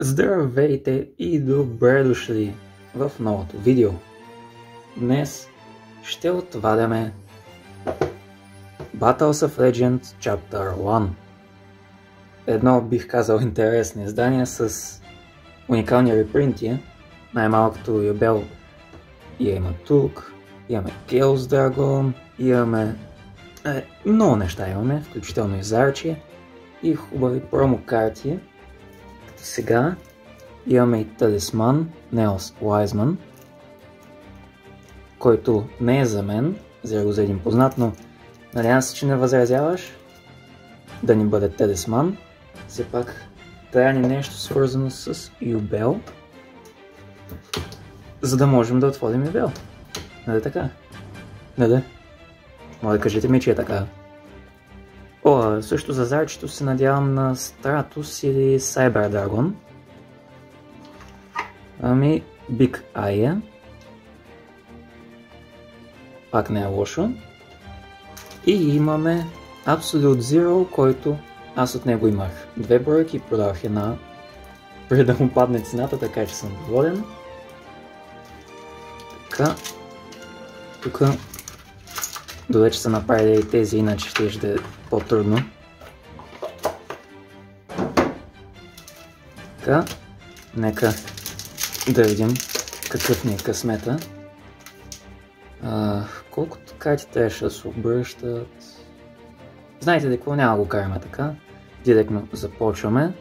Здравейте и добре дошли в новото видео. Днес ще отваряме Battles of Legends Chapter 1. Едно, бих казал, интересно издание с уникални репринти. Най-малкото Юбел има тук, имаме Chaos Dragon, имаме много неща имаме, включително и зарчи и хубави промо карти. Сега имаме и талисман Неос Уайзман, който не е за мен, за един познат, но надявам се, че не възразяваш да ни бъде талисман. Все пак трябва ни нещо свързано с Юбел, за да можем да отворим Юбел. Нали така? Нали? Може да кажете ми, че е така. Също за зарчето се надявам на Стратус или Cyber Dragon. Ами, Big Eye. Пак не е лошо. И имаме Absolute Zero, който аз от него имах две бройки и продавах една преди да му падне цената, така че съм доволен. Така. Тук додече са направили и тези, иначе ще е по-трудно. Така, нека да видим какъв ни е късмета. Колкото карти трябваше да се обръщат. Знаете ли какво, няма го караме така. Директно започваме.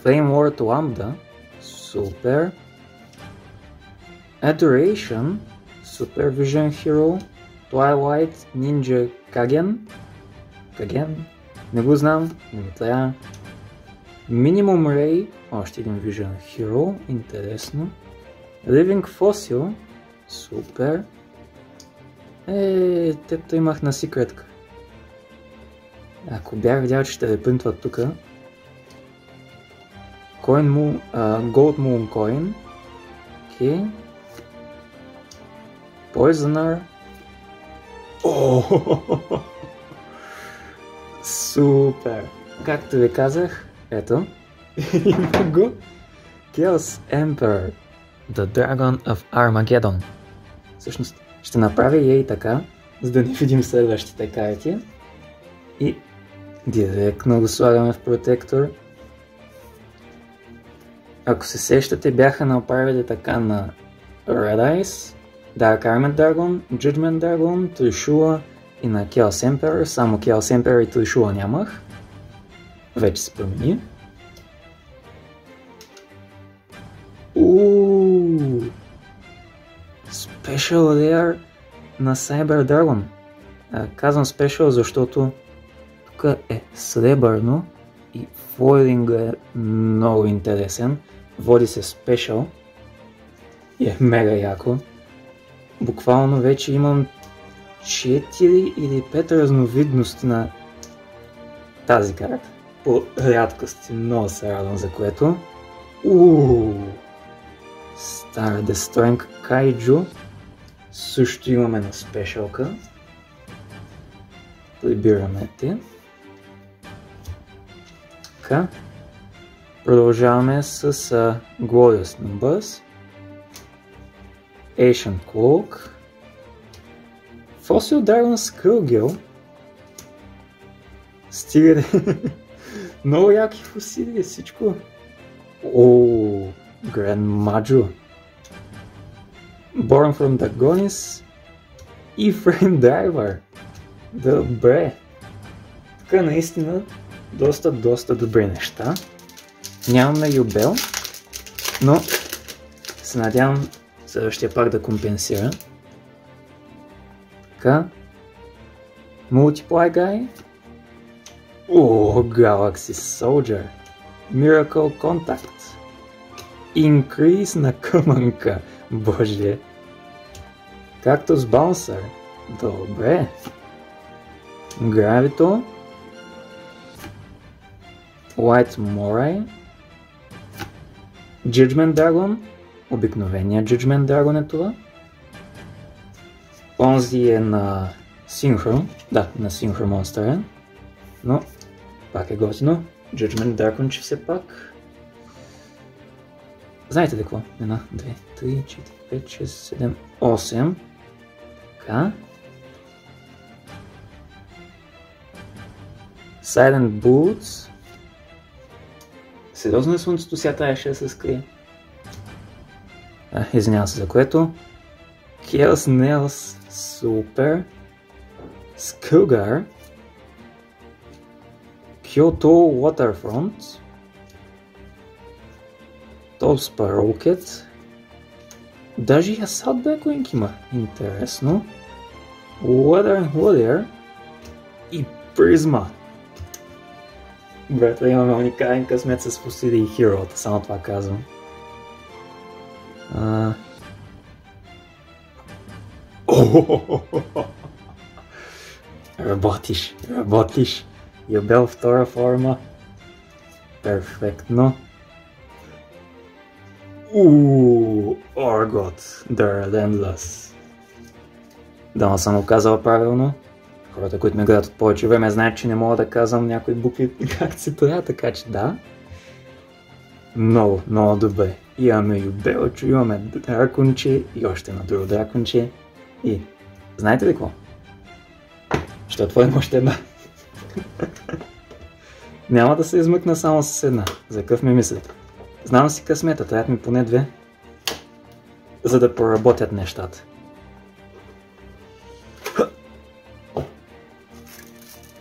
Flame Ward Lambda, супер. Adoration, Supervision Hero. Twilight Ninja Kagen. Не го знам, не ми трябва. Minimum Ray, още един Vision Hero, интересно. Living Fossil, супер. Тебто имах на секретка. Ако бях видял, че ще репринтват тук. Gold Moon Coin. Окей. Poisoner. Супер! Както ви казах, ето, има го Chaos Emperor, The Dragon of Armageddon. Всъщност ще направя и така, за да не видим следващите карти. И директно го слагаме в протектор. Ако се сещате, бяха направили така на Red Eyes, Dark Armored Dragon, Judgment Dragon, Trishula и на Chaos Emperor. Само Chaos Emperor и Trishula нямах. Вече се промени. Special Rare на Cyber Dragon. Казвам Special, защото тук е сребърно и фойлинга е много интересен. Води се Special и е мега яко. Буквално вече имам 4 или 5 разновидности на тази карта. По рядкости, много се радвам за което. Star Destroying Kaiju. Също имаме на спешалка. Прибираме те. Така. Продължаваме с Glorious Numbers. Ancient Cloak, Fossil Dragon Skullgirl. Стига, много яки фосили, всичко. Grand Maju, Born from Dagonis и Frame Driver. Добре. Тук наистина доста добри неща. Нямаме Юбел, но се надявам следващия пак да компенсира. Така. Multiply Guy. Galaxy Soldier. Miracle Contact. Increase на къмънка. Боже. Cactus Bouncer. Добре. Gravito. White Moray. Judgment Dragon. Обикновения Judgment Dragon е това. Онзи е на Synchro. Да, на Synchro Monster. Но пак е готино. Judgment Dragon, че все пак. Знаете ли какво? 1, 2, 3, 4, 5, 6, 7, 8. Така. Silent Boots. Сериозно ли слънцето сега трябваше да се скрие? Извинявам се за което. Chaos Nails Super. Skullgar. Kyoto Waterfront. Topspa Rocket. Даже и Assault Blackwing има. Интересно. Weather Warrior. И Призма. Брата, имаме уникален късмет с Фусиди и Hero, само това казвам. Работиш. Юбел втора форма. Перфектно. Orgot, The Relentless. Дано съм го казал правилно. Хората, които ме гледат от повече време, знаят, че не мога да казвам някои букви как се трябва, така че да. Много добре. Имаме Юбелчо, имаме драконче и още едно друго драконче. И знаете ли какво? Ще отворим още една. Няма да се измъкна само с една. За какъв ми мислите? Знам си късмета, трябват ми поне две, за да проработят нещата.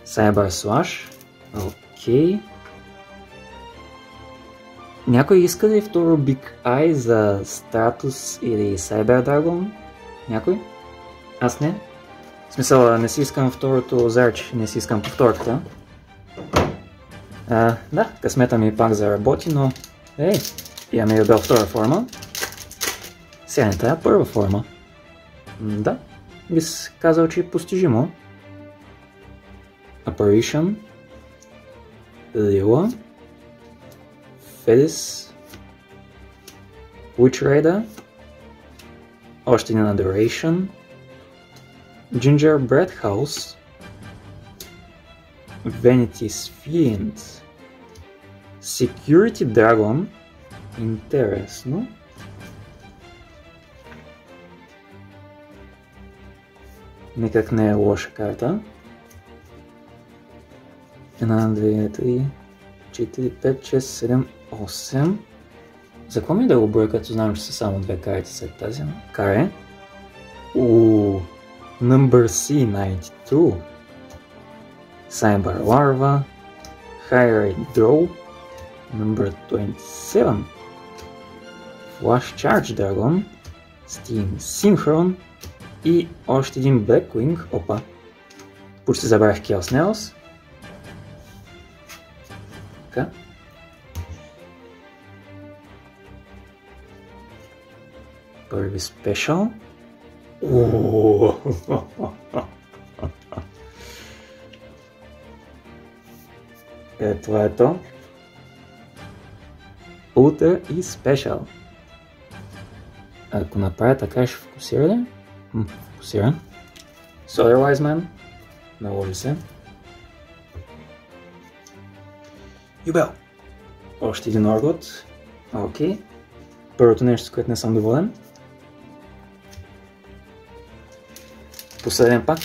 Cyber Slash. Окей. Някой иска ли второ Big Eye за Stratus или Cyber Dragon? Някой? Аз не. В смисъл, не си искам второто зарч, не си искам повторката. Да, късмета ми пак заработи, но... имаме Юбел втора форма. Сега не трябва първа форма. Да, бих казал, че е постижимо. Apparition. Lila. Fedis. Witch Raider. Още една Adoration. Gingerbread House. Vanity's Fiend. Security Dragon. Интересно. Никак не е лоша карта. 1, 2, 3, 4, 5, 6, 7, 8. За какво ми да го броя, като знам, че са само две карти след тази? Каре. Number C92. Cyber Larva. High Rate Draw. Number 27. Flash Charge Dragon. Steam Synchron. И още един Blackwing. Опа. Почти забравих Chaos Nails. Така. Първи спешъл. Това е то. Ultra и спешъл. Ако направя така, ще фокусира ли? Фокусира. Solar Wise Man. Наложи се. Юбел. Още един Оргот. Окей. Първото нещо, с което не съм доволен.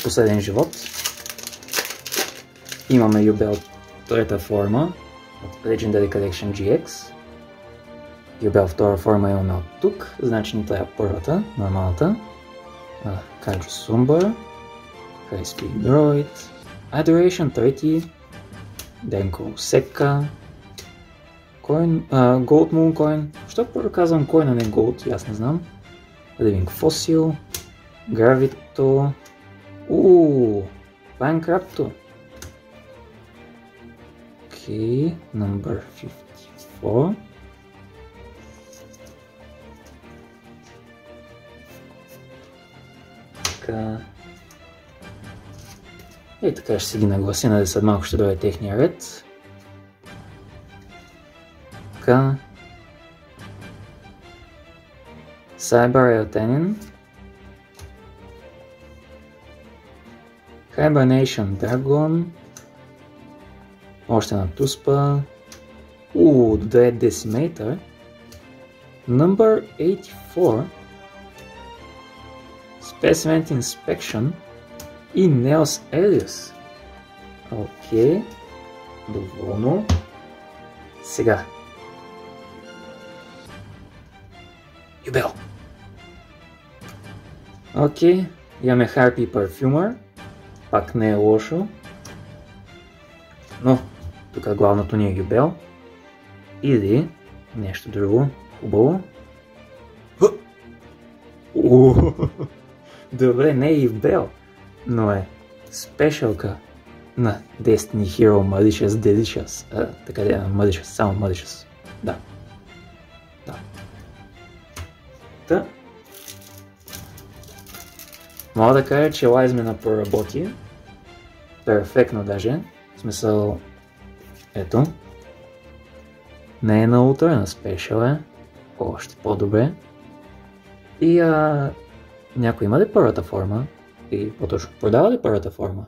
Последен живот. Имаме Юбел трета форма от Legendary Collection GX. Юбел втора форма имаме от тук, значи ни трябва първата, нормалната. Кайджо Сумбър, High Speed Droid, Adoration трети, Денко Сека, Gold Moon Coin. Що първо казвам Coin, а не Gold, аз не знам. Living Fossil, Gravito, Minecraft. Окей, number 54. Така. И така ще си ги нагласи, нали след малко ще дойде техния ред. Така. Cyber Eltenin. Hibernation Dragon. Още една Туспа. Дойде Decimator. Number 84. Specimen Inspection и Neos Elius. Окей. Доволно. Сега. Юбел. Окей. Имаме Harpy Perfumer. Пак не е лошо. Но тук главното ни е Юбел. Или нещо друго хубаво. Добре, не е Юбел, но е спешалка на Destiny Hero Malicious Delicious. Така да е, Malicious, само Malicious. Да. Та. Мога да кажа, че лайзмена поработи. Перфектно даже. В смисъл, ето. Не е на ултра, на спешъл е. Още по-добре. И някой има ли първата форма? И по-точно продава ли първата форма?